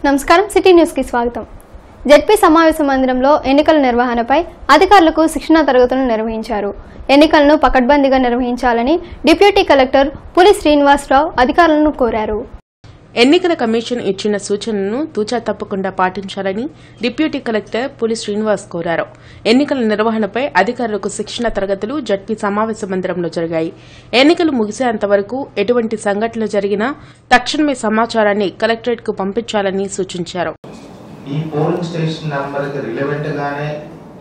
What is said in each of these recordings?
నమస్కారం city news కి స్వాగతం. జెడ్పీ సమావేశ మందిరంలో ఎన్నికల నిర్వహణపై అధికారులకు శిక్షణా తరగతులు నిర్వహించారు. ఎన్నికలను పకడ్బందీగా నిర్వహించాలని డిప్యూటీ కలెక్టర్ పులి శ్రీనివాసరావు అధికారులను కోరారు. ఎన్నికల కమిషన్ ఇచ్చిన సూచనలను తూచా తప్పకుండా పాటించాలని డిప్యూటీ కలెక్టర్ పులి శ్రీనివాస్ కోరారు. ఎన్నికల నిర్వహణపై అధికారులకు శిక్షణ తరగతులు జడ్పీ సమావేశ మందిరంలో జరిగాయి. ఎన్నికలు ముగిసేంత వరకు ఎటువంటి సంఘటనలు జరిగినా తక్షణమే సమాచారాన్ని కలెక్టరేట్ కు పంపించాలని సూచించారు. ఈ పోలింగ్ స్టేషన్ నంబర్ కి రిలవెంట్ గానే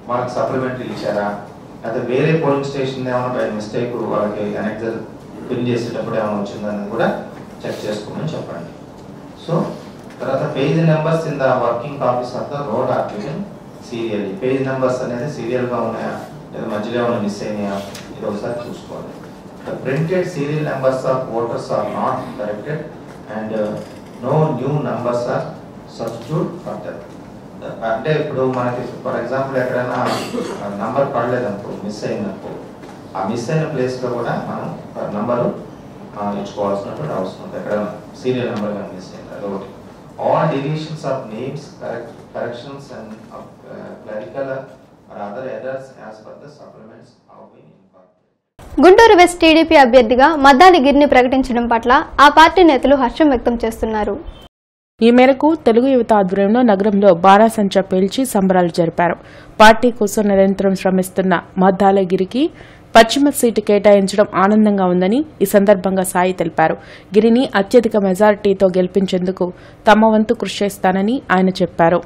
మనకు సప్లిమెంటరీ ఇచ్చారా, అయితే వేరే పోలింగ్ స్టేషన్ ఏమైనా బై మిస్టేక్ వాళ్ళకి కనెక్ట్ పిన్ చేసేటప్పుడు ఏమైనా వచ్చిందని కూడా చెక్ చేసుకోమని చెప్పండి. సో తర్వాత page numbers in the working copies of the road application serial, page numbers అనేది సీరియల్ గా ఉన్నాయా లేదా మధ్యలో ఏమైనా మిస్ అయినాయా ఇది ఒకసారి చూసుకోవాలి. The printed serial numbers of voters are not corrected and no new numbers are substitute for that. అంటే ఇప్పుడు మనకి ఫర్ ఎగ్జాంపుల్ ఎక్కడైనా నంబర్ పడలేదనుకో, మిస్ అయిందనుకో, ఆ మిస్ అయిన ప్లేస్ లో కూడా మనం నంబరు ఇచ్చుకోవాల్సినటువంటి అవసరం ఉంది. ఎక్కడైనా సీరియల్ నెంబర్ కానీ మిస్ అయింది అదొకటి. All deletions of names, corrections and clerical or other errors as per the supplements have been incorporated. Guntur west TDP అభ్యర్థిగా మద్దాలి గిరిని ప్రకటించడం పట్ల ఆ పార్టీ నేతలు హర్షం వ్యక్తం చేస్తున్నారు. ఈ మేరకు తెలుగు యువత ఆధ్వర్యంలో నగరంలో బారాసంచా పేల్చి సంబరాలు జరిపారు. పార్టీ కోసం నిరంతరం శ్రమిస్తున్న మద్దాలగిరికి పశ్చిమ సీటు కేటాయించడం ఆనందంగా ఉందని ఈ సందర్భంగా సాయి తెలిపారు. గిరిని అత్యధిక మెజారిటీతో గెలిపించేందుకు తమ వంతు కృషి చేస్తానని ఆయన చెప్పారు.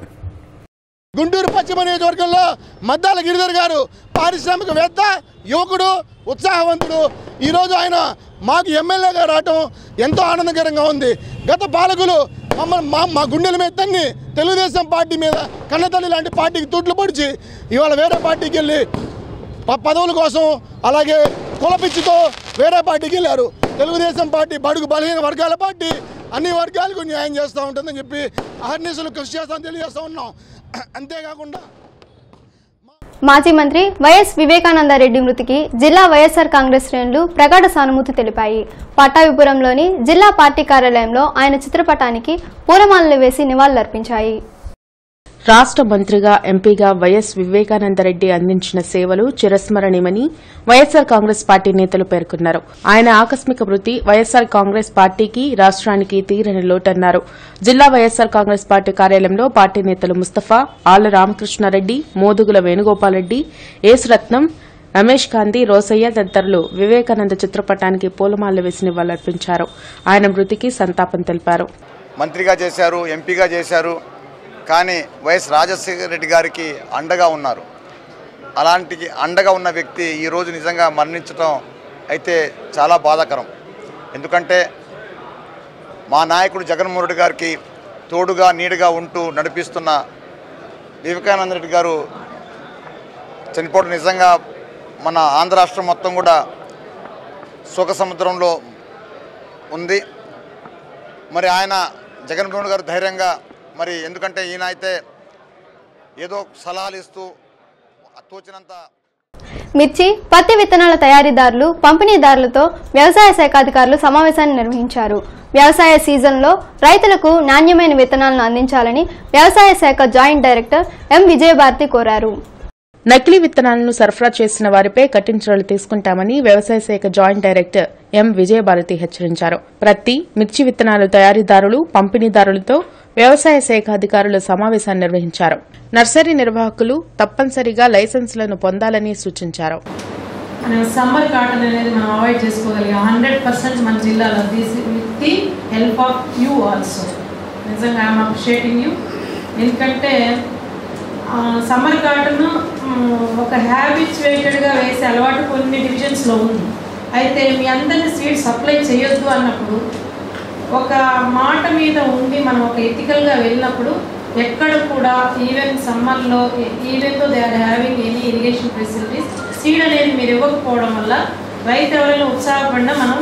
గుంటూరు పశ్చిమ నియోజకవర్గంలో మద్దాల గిరిధర్ గారు పారిశ్రామికవేత్త, యువకుడు, ఉత్సాహవంతుడు. ఈరోజు ఆయన మాకు ఎమ్మెల్యేగా రావటం ఎంతో ఆనందకరంగా ఉంది. గత పాలకులు మా గుండెల మీద తన్ని తెలుగుదేశం పార్టీ మీద కన్నతల్లి లాంటి పార్టీకి తూట్లు పొడిచి ఇవాళ వేరే పార్టీకి వెళ్ళి పదవుల కోసం అలాగే కులపిచ్చితో వేరే పార్టీకి వెళ్ళారు. తెలుగుదేశం పార్టీ బడుగు బలహీన వర్గాల పార్టీ, అన్ని వర్గాలకు న్యాయం చేస్తూ ఉంటుందని చెప్పి అహర్నిశలు కృషి చేస్తామని తెలియజేస్తూ ఉన్నాం. అంతేకాకుండా మాజీ మంత్రి వైఎస్ వివేకానందరెడ్డి మృతికి జిల్లా వైఎస్ఆర్ కాంగ్రెస్ శ్రేణులు ప్రగాఢ సానుభూతి తెలిపాయి. పట్టాభిపురంలోని జిల్లా పార్టీ కార్యాలయంలో ఆయన చిత్రపటానికి పూలమాలలు వేసి నివాళులర్పించాయి. రాష్ట మంత్రిగా, ఎంపీగా వైఎస్ వివేకానందరెడ్డి అందించిన సేవలు చిరస్మరణీయమని వైఎస్సార్ కాంగ్రెస్ పార్టీ నేతలు పేర్కొన్నారు. ఆయన ఆకస్మిక మృతి వైఎస్సార్ కాంగ్రెస్ పార్టీకి, రాష్ట్రానికి తీరని లోటన్నారు. జిల్లా వైఎస్సార్ కాంగ్రెస్ పార్టీ కార్యాలయంలో పార్టీ నేతలు ముస్తఫా, ఆళ్ల రామకృష్ణారెడ్డి, మోదుగుల వేణుగోపాల్రెడ్డి, ఏసురత్నం, రమేష్ కాంతి, రోసయ్య తదితరులు వివేకానంద చిత్రపటానికి పూలమాలలు వేసి నివాళులర్పించారు. ఆయన మృతికి సంతాపం తెలిపారు. మంత్రిగా చేశారు, ఎంపీగా చేశారు, కానీ వైఎస్ రాజశేఖర రెడ్డి గారికి అండగా ఉన్నారు. అలాంటి అండగా ఉన్న వ్యక్తి ఈరోజు నిజంగా మరణించడం అయితే చాలా బాధాకరం. ఎందుకంటే మా నాయకుడు జగన్మోహన్ రెడ్డి గారికి తోడుగా నీడగా ఉంటూ నడిపిస్తున్న వివేకానంద రెడ్డి గారు చనిపోవడం నిజంగా మన ఆంధ్ర రాష్ట్రం మొత్తం కూడా శోక సముద్రంలో ఉంది. మరి ఆయన జగన్మోహన్ గారు ధైర్యంగా, మరి ఎందుకంటే ఈయన అయితే ఏదో సలహాలు ఇస్తూ తోచినంత. మిర్చి, పత్తి విత్తనాల తయారీదారులు, పంపిణీదారులతో వ్యవసాయ శాఖ అధికారులు సమావేశాన్ని నిర్వహించారు. వ్యవసాయ సీజన్లో రైతులకు నాణ్యమైన విత్తనాలను అందించాలని వ్యవసాయ శాఖ జాయింట్ డైరెక్టర్ ఎం విజయభారతి కోరారు. నకిలీ విత్తనాలను సరఫరా చేసిన వారిపై కఠిన చర్యలు తీసుకుంటామని వ్యవసాయ శాఖ జాయింట్ డైరెక్టర్ ఎం విజయభారతి హెచ్చరించారు. ప్రతి మిర్చి విత్తనాల తయారీదారులు, పంపిణీదారులతో వ్యవసాయ శాఖ అధికారులు సమావేశాన్ని నిర్వహించారు. నర్సరీ నిర్వాహకులు తప్పనిసరిగా లైసెన్సులను పొందాలని సూచించారు. సమ్మర్ కాటన్ అనేది మనం అవాయిడ్ చేసుకోగలిగాం 100% మన జిల్లాలో, with the help of you also. నిజంగా ఐఎమ్ అప్రిషియేటింగ్ యూ. ఎందుకంటే సమ్మర్ కాటన్ ఒక హ్యాబిచువేటెడ్గా వేసే అలవాటు కొన్ని డివిజన్స్లో ఉంది. అయితే మీ అందరినీ సీడ్ సప్లై చేయొద్దు అన్నప్పుడు ఒక మాట మీద ఉండి మనం ఒక ఎథికల్గా వెళ్ళినప్పుడు ఎక్కడ కూడా ఈవెన్ సమ్మర్లో even though they are having any irrigation facilities, seed అనేది మీరు ఇవ్వకపోవడం వల్ల రైతు ఎవరైనా ఉత్సాహపడినా మనం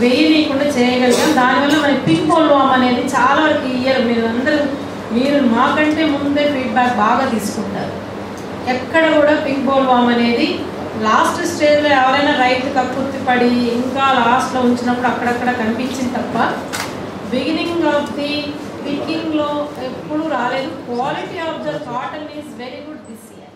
వేయనీయకుండా చేయగలిగాం. దానివల్ల మనకి పింక్ బోల్వామ్ అనేది చాలా వరకు ఇయర్ మీరు మాకంటే ముందే ఫీడ్బ్యాక్ బాగా తీసుకుంటారు. ఎక్కడ కూడా పింక్ బోల్వామ్ అనేది లాస్ట్ స్టేజ్లో ఎవరైనా రైతు కక్కుర్తి పడి ఇంకా లాస్ట్లో ఉంచినప్పుడు అక్కడక్కడ కనిపించింది తప్ప బిగినింగ్ ఆఫ్ ది పికింగ్లో ఎప్పుడు రాలేదు. Quality of the cotton is very good this year.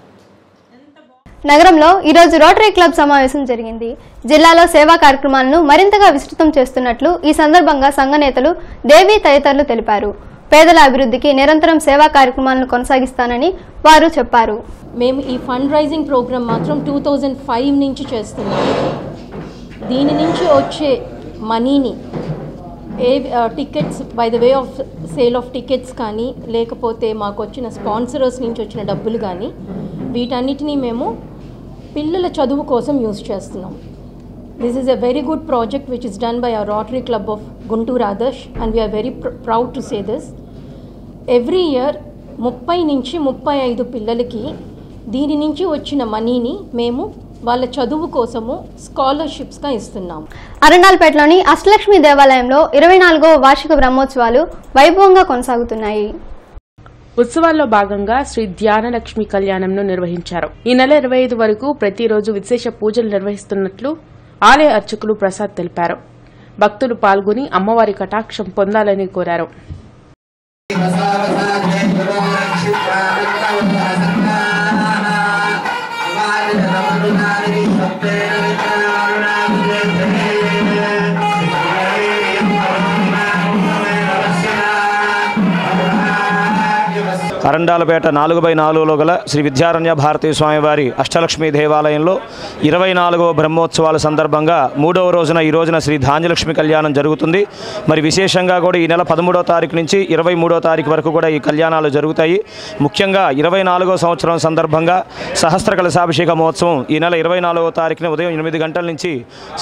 నగరంలో ఈరోజు రోటరీ క్లబ్ సమావేశం జరిగింది. జిల్లాలో సేవా కార్యక్రమాలను మరింతగా విస్తృతం చేస్తున్నట్లు ఈ సందర్భంగా సంఘ నేతలు దేవి తదితరులు తెలిపారు. పేదల అభివృద్ధికి నిరంతరం సేవా కార్యక్రమాలను కొనసాగిస్తానని వారు చెప్పారు. మేము ఈ ఫండ్ రైజింగ్ ప్రోగ్రామ్ మాత్రం 2005 నుంచి చేస్తున్నాము. దీని నుంచి వచ్చే మనీని tickets by the way of sale of tickets కానీ లేకపోతే మాకు వచ్చిన స్పాన్సరర్స్ నుంచి వచ్చిన డబ్బులు కానీ వీటన్నిటినీ మేము పిల్లల చదువు కోసం యూజ్ చేస్తున్నాం. This is a very good project which is done by our rotary club of Guntur Adarsh and we are very proud to say this. Every year 30 నుంచి 35 పిల్లలకి దీని నుంచి వచ్చిన మనీని మేము వాళ్ళ చదువు కోసము స్కాలర్షిప్స్గా ఇస్తున్నాం. అరండాల్పేటలోని అష్టలక్ష్మి దేవాలయంలో 24వ వార్షిక బ్రహ్మోత్సవాలు వైభవంగా కొనసాగుతున్నాయి. ఉత్సవాల్లో భాగంగా శ్రీ ధ్యానలక్ష్మి కళ్యాణంను నిర్వహించారు. ఈ నెల 25 వరకు ప్రతిరోజు విశేష పూజలు నిర్వహిస్తున్నట్లు ఆలయ అర్చకులు ప్రసాద్ తెలిపారు. భక్తులు పాల్గొని అమ్మవారి కటాక్షం పొందాలని కోరారు. అరండాలపేట 4/4లో గల శ్రీ విద్యారణ్య భారతీ స్వామివారి అష్టలక్ష్మి దేవాలయంలో 24వ బ్రహ్మోత్సవాల సందర్భంగా 3వ రోజున ఈ రోజున శ్రీ ధాన్యలక్ష్మి కళ్యాణం జరుగుతుంది. మరి విశేషంగా కూడా ఈ నెల 13వ తారీఖు నుంచి 23వ తారీఖు వరకు కూడా ఈ కళ్యాణాలు జరుగుతాయి. ముఖ్యంగా 24వ సంవత్సరం సందర్భంగా సహస్ర కలశాభిషేక మహోత్సవం ఈ నెల 24వ తారీఖున ఉదయం 8 గంటల నుంచి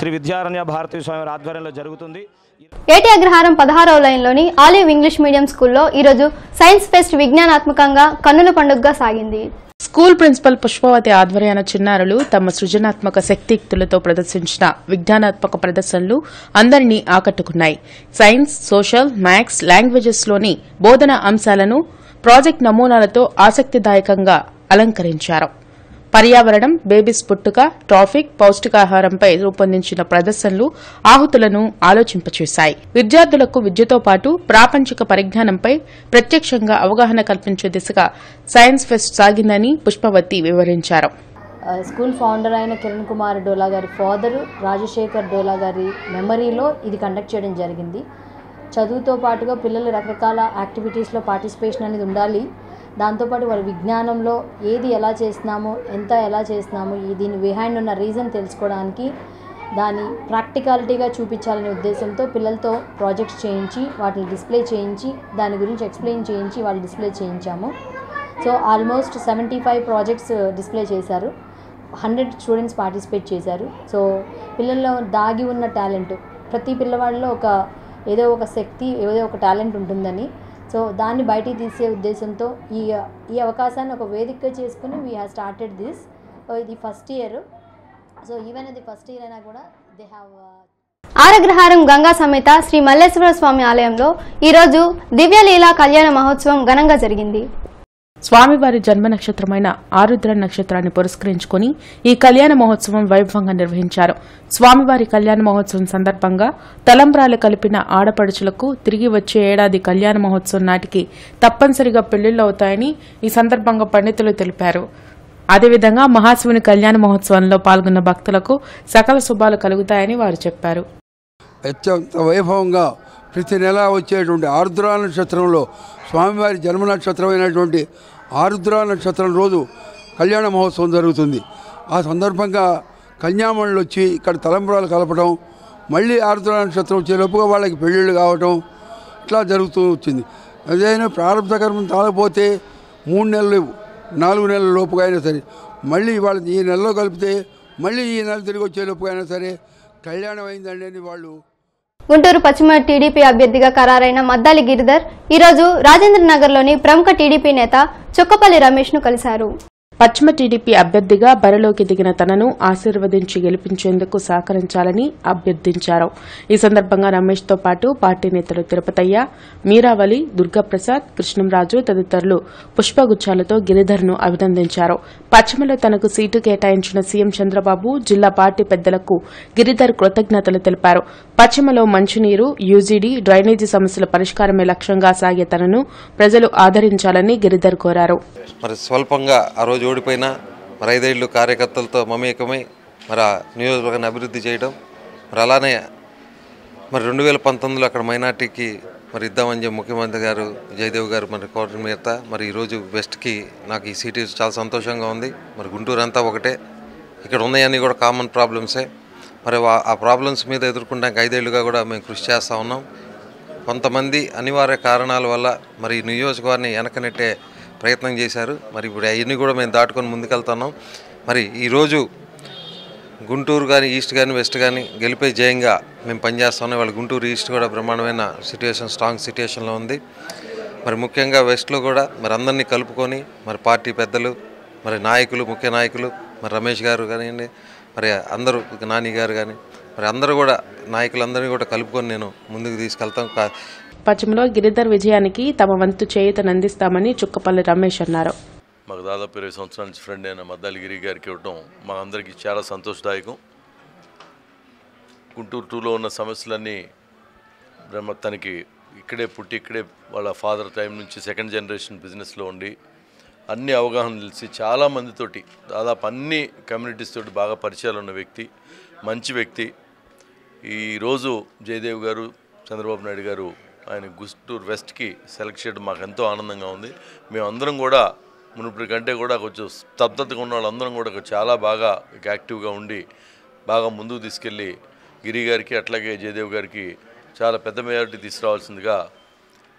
శ్రీ విద్యారణ్య భారతీ స్వామివారి ఆధ్వర్యంలో జరుగుతుంది. ఏటి అగ్రహారం 16వ లైన్లోని ఆలివ్ ఇంగ్లీష్ మీడియం స్కూల్లో ఈరోజు సైన్స్ ఫెస్ట్ విజ్ఞానాత్మకంగా కన్నుల పండుగగా సాగింది. స్కూల్ ప్రిన్సిపల్ పుష్పవతి ఆధ్వర్యాన చిన్నారులు తమ సృజనాత్మక శక్తియుక్తులతో ప్రదర్శించిన విజ్ఞానాత్మక ప్రదర్శనలు అందరినీ ఆకట్టుకున్నాయి. సైన్స్, సోషల్, మ్యాథ్స్, లాంగ్వేజెస్లోని బోధనా అంశాలను ప్రాజెక్ట్ నమూనాలతో ఆసక్తిదాయకంగా అలంకరించారు. పర్యావరణం, బేబీస్ పుట్టుక, ట్రాఫిక్, పౌష్టికాహారంపై రూపొందించిన ప్రదర్శనలు ఆహుతులను ఆలోచింపచేశాయి. విద్యార్థులకు విద్యతో పాటు ప్రాపంచిక పరిజ్ఞానంపై ప్రత్యక్షంగా అవగాహన కల్పించే దిశగా సైన్స్ ఫెస్ట్ సాగిందని పుష్పవతి వివరించారు. స్కూల్ ఫౌండర్ అయిన కిరణ్ కుమార్ డోలా గారి ఫాదరు రాజశేఖర్ డోలా గారి మెమరీలో ఇది కండక్ట్ చేయడం జరిగింది. చదువుతో పాటుగా పిల్లలు రకరకాల యాక్టివిటీస్లో పార్టిసిపేషన్ అనేది ఉండాలి. దాంతోపాటు వాళ్ళ విజ్ఞానంలో ఏది ఎలా చేస్తున్నామో, ఎలా చేస్తున్నామో, దీని బిహైండ్ ఉన్న రీజన్ తెలుసుకోవడానికి దాని ప్రాక్టికాలిటీగా చూపించాలనే ఉద్దేశంతో పిల్లలతో ప్రాజెక్ట్స్ చేయించి వాటిని డిస్ప్లే చేయించి దాని గురించి ఎక్స్ప్లెయిన్ చేయించి వాళ్ళు డిస్ప్లే చేయించాము. సో ఆల్మోస్ట్ 75 ప్రాజెక్ట్స్ డిస్ప్లే చేశారు. 100 స్టూడెంట్స్ పార్టిసిపేట్ చేశారు. సో పిల్లల్లో దాగి ఉన్న టాలెంట్, ప్రతి పిల్లవాడిలో ఏదో ఒక శక్తి, ఏదో ఒక టాలెంట్ ఉంటుందని, సో దాన్ని బయటికి తీసే ఉద్దేశంతో ఈ అవకాశాన్ని ఒక వేదికగా చేసుకుని వీ హ్యావ్ స్టార్టెడ్ దిస్. ఇది ఫస్ట్ ఇయర్. సో ఈవెన్ అది ఫస్ట్ ఇయర్ అయినా కూడా దే హ్యావ్. ఆరగ్రహారం గంగా సమేత శ్రీ మల్లేశ్వర స్వామి ఆలయంలో ఈరోజు దివ్యలీలా కళ్యాణ మహోత్సవం ఘనంగా జరిగింది. స్వామివారి జన్మ నక్షత్రమైన ఆరుద్ర నక్షత్రాన్ని పురస్కరించుకుని ఈ కళ్యాణ మహోత్సవం వైభవంగా నిర్వహించారు. స్వామివారి కళ్యాణ మహోత్సవం సందర్భంగా తలంబ్రాలు కలిపిన ఆడపడుచులకు తిరిగి వచ్చే ఏడాది కళ్యాణ మహోత్సవం నాటికి తప్పనిసరిగా పెళ్లిళ్లు అవుతాయని ఈ సందర్భంగా పండితులు తెలిపారు. అదేవిధంగా మహాశివుని కళ్యాణ మహోత్సవంలో పాల్గొన్న భక్తులకు సకల శుభాలు కలుగుతాయని వారు చెప్పారు. అత్యంత వైభవంగా ప్రతి నెల వచ్చేటువంటి ఆరుద్ర నక్షత్రంలో స్వామివారి జన్మ నక్షత్రమైనటువంటి ఆరుద్ర నక్షత్రం రోజు కళ్యాణ మహోత్సవం జరుగుతుంది. ఆ సందర్భంగా కన్యామణులు వచ్చి ఇక్కడ తలంబ్రాలు కలపడం, మళ్ళీ ఆరుద్ర నక్షత్రం వచ్చేలోపుగా వాళ్ళకి పెళ్ళిళ్ళు కావటం ఇట్లా జరుగుతూ వచ్చింది. అదైనా ప్రారంభ కర్మం తాళపోతే 3 నెలలు 4 నెలల లోపుగా అయినా సరే, మళ్ళీ వాళ్ళని ఈ నెలలో కలిపితే మళ్ళీ ఈ నెల తిరిగి వచ్చేలోపుగా అయినా సరే కళ్యాణం అయిందండి అని వాళ్ళు. గుంటూరు పశ్చిమ టీడీపీ అభ్యర్థిగా ఖరారైన మద్దాలి గిరిధర్ ఈరోజు రాజేంద్రనగర్లోని ప్రముఖ టీడీపీ నేత చుక్కపల్లి రమేష్ను కలిశారు. పశ్చిమ టీడీపీ అభ్యర్థిగా బరిలోకి దిగిన తనను ఆశీర్వదించి గెలిపించేందుకు సహకరించాలని అభ్యర్థించారు. ఈ సందర్భంగా రమేష్తో పాటు పార్టీ నేతలు తిరుపతయ్య, మీరావళి, దుర్గాప్రసాద్, కృష్ణంరాజు తదితరులు పుష్పగుచ్చాలతో గిరిధర్ను అభినందించారు. పశ్చిమలో తనకు సీటు కేటాయించిన సీఎం చంద్రబాబు, జిల్లా పార్టీ పెద్దలకు గిరిధర్ కృతజ్ఞతలు తెలిపారు. పశ్చిమలో మంచినీరు, యూజీడీ, డ్రైనేజీ సమస్యల పరిష్కారమే లక్ష్యంగా సాగే తనను ప్రజలు ఆదరించాలని గిరిధర్ కోరారు. మరి స్వల్పంగా ఆ రోజు ఓడిపోయినా మరి 5 ఏళ్లు కార్యకర్తలతో మమేకమై మరి ఆ నియోజకవర్గాన్ని అభివృద్ధి చేయడం, మరి అలానే మరి 2019లో అక్కడ మైనార్టీకి మరి ఇద్దామని చెప్పి ముఖ్యమంత్రి గారు జయదేవ్ గారు మరి కోరిన మీద మరి ఈరోజు వెస్ట్కి నాకు ఈ సీటు చాలా సంతోషంగా ఉంది. మరి గుంటూరు అంతా ఒకటే, ఇక్కడ ఉన్నాయన్నీ కూడా కామన్ ప్రాబ్లమ్సే. మరి ఆ ప్రాబ్లమ్స్ మీద ఎదుర్కొనడానికి 5 ఏళ్లుగా కూడా మేము కృషి చేస్తూ ఉన్నాం. కొంతమంది అనివార్య కారణాల వల్ల మరి ఈ నియోజకవర్గాన్ని వెనకనెట్టే ప్రయత్నం చేశారు. మరి ఇప్పుడు అవన్నీ కూడా మేము దాటుకొని ముందుకెళ్తున్నాం. మరి ఈరోజు గుంటూరు కానీ ఈస్ట్ కానీ వెస్ట్ కానీ గెలిపే జయంగా మేము పనిచేస్తున్నాం. వాళ్ళ గుంటూరు ఈస్ట్ కూడా బ్రహ్మాండమైన సిట్యుయేషన్, స్ట్రాంగ్ సిట్యుయేషన్లో ఉంది. మరి ముఖ్యంగా వెస్ట్లో కూడా మరి అందరినీ కలుపుకొని మరి పార్టీ పెద్దలు, మరి నాయకులు, ముఖ్య నాయకులు, మరి రమేష్ గారు కానివ్వండి, మరి అందరూ నాని గారు కానీ మరి అందరూ కూడా నాయకులందరినీ కూడా కలుపుకొని నేను ముందుకు తీసుకెళ్తాం. పశ్చిమలో గిరిధర్ విజయానికి తమ వంతు చేయూతనందిస్తామని చుక్కపల్లి రమేష్ అన్నారు. మాకు దాదాపు 20 సంవత్సరాల నుంచి ఫ్రెండ్ అయిన మద్దాలి గిరి గారికి ఇవ్వటం మా అందరికీ చాలా సంతోషదాయకం. గుంటూరు 2లో ఉన్న సమస్యలన్నీ తనకి ఇక్కడే పుట్టి ఇక్కడే వాళ్ళ ఫాదర్ టైం నుంచి సెకండ్ జనరేషన్ బిజినెస్లో ఉండి అన్ని అవగాహన తెలిసి చాలామందితోటి దాదాపు అన్ని కమ్యూనిటీస్ తోటి బాగా పరిచయాలు ఉన్న వ్యక్తి, మంచి వ్యక్తి. ఈరోజు జయదేవ్ గారు, చంద్రబాబు నాయుడు గారు ఆయన గుంటూరు వెస్ట్కి సెలెక్ట్ చేయడం మాకు ఎంతో ఆనందంగా ఉంది. మేమందరం కూడా మునుపటి కంటే కూడా కొంచెం స్తబ్దతగా ఉన్న వాళ్ళందరం కూడా చాలా బాగా యాక్టివ్గా ఉండి బాగా ముందుకు తీసుకెళ్ళి గిరి గారికి అట్లాగే జయదేవ్ గారికి చాలా పెద్ద మెజారిటీ తీసుకురావాల్సిందిగా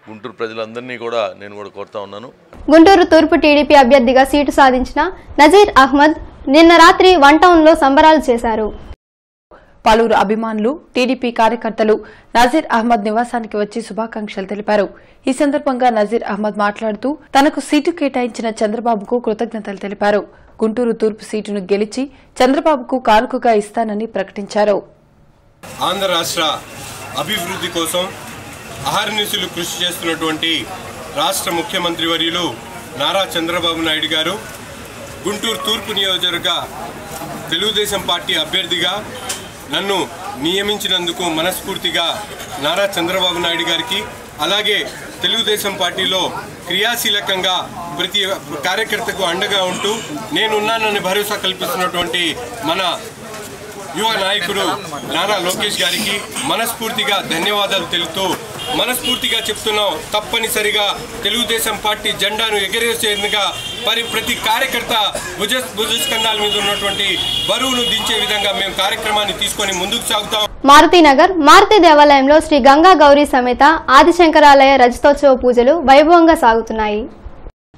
గుంటూరు ప్రజలందరినీ కూడా నేను కూడా కోరుతా ఉన్నాను. గుంటూరు తూర్పు టీడీపీ అభ్యర్థిగా సీటు సాధించిన నజీర్ అహ్మద్ నిన్న రాత్రి 1 టౌన్లో సంబరాలు చేశారు. పలువురు అభిమానులు, టీడీపీ కార్యకర్తలు నజీర్ అహ్మద్ నివాసానికి వచ్చి శుభాకాంక్షలు తెలిపారు. ఈ సందర్భంగా నజీర్ అహ్మద్ మాట్లాడుతూ తనకు సీటు కేటాయించిన చంద్రబాబుకు కృతజ్ఞతలు తెలిపారు. గుంటూరు తూర్పు సీటును గెలిచి చంద్రబాబుకు కానుకగా ఇస్తానని ప్రకటించారు. ఆంధ్ర రాష్ట్ర అభివృద్ధి కోసం అహర్నిశలు కృషి చేస్తున్నటువంటి రాష్ట్ర ముఖ్యమంత్రి వర్యులు నారా చంద్రబాబు నాయుడు గారు గుంటూరు తూర్పు నియోజకవర్గ తెలుగుదేశం పార్టీ అభ్యర్థిగా నన్ను నియమించినందుకు మనస్ఫూర్తిగా నారా చంద్రబాబు నాయుడు గారికి, అలాగే తెలుగుదేశం పార్టీలో క్రియాశీలకంగా ప్రతి కార్యకర్తకు అండగా ఉంటూ నేనున్నానని భరోసా కల్పిస్తున్నటువంటి మన యువ నాయకుడు నారా లోకేష్ గారికి మనస్ఫూర్తిగా ధన్యవాదాలు తెలుపుతూ మనస్ఫూర్తిగా చెప్తున్నాం, తప్పనిసరిగా తెలుగుదేశం పార్టీ జెండాను ఎగరేసేందుగా ప్రతి కార్యకర్త భుజస్కంధాల మీద ఉన్నటువంటి బరువును దించే విధంగా మేము కార్యక్రమాన్ని తీసుకొని ముందుకు సాగుతాం. మారుతీనగర్ మారుతి దేవాలయంలో శ్రీ గంగా గౌరీ సమేత ఆదిశంకరాలయ రజతోత్సవ పూజలు వైభవంగా సాగుతున్నాయి.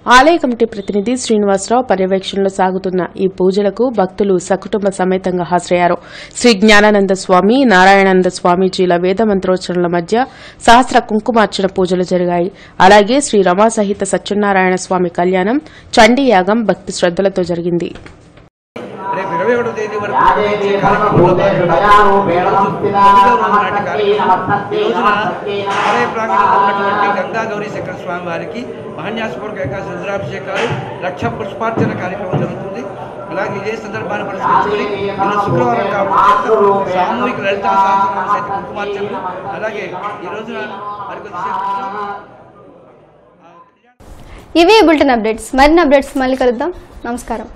ఆలయ కమిటీ ప్రతినిధి శ్రీనివాసరావు పర్యవేక్షణలో సాగుతున్న ఈ పూజలకు భక్తులు సకుటుంబ సమేతంగా హాజరయ్యారు. శ్రీ జ్ఞానానంద స్వామి, నారాయణానంద స్వామీజీల వేద మంత్రోచ్చరణల మధ్య సహస్ర కుంకుమార్చన పూజలు జరిగాయి. అలాగే శ్రీ రమా సహిత సత్యనారాయణ స్వామి కళ్యాణం, చండీ యాగం భక్తి శ్రద్దలతో జరిగింది. రేపు 21వ తేదీ వరకు ఆలయ ప్రాంగణంలో ఉన్నటువంటి గంగా గౌరీ శంకర స్వామి వారికి మహాన్యాసపూర్వక ఏకాదశి రుద్రాభిషేకాలు, లక్ష పుష్పార్చన కార్యక్రమం జరుగుతుంది. అలాగే ఇదే సందర్భాన్ని పరిశీలించుకుని ఈరోజు శుక్రవారం కాబట్టి సామూహిక లలితా సహస్రనామ సహిత కుంకుమార్చనలు, అలాగే ఈ రోజున మరికొద్దిసేపు ఇవే బులెటిన్ అప్డేట్స్. మరిన్ని అప్డేట్స్ మళ్ళీ కలుద్దాం. నమస్కారం.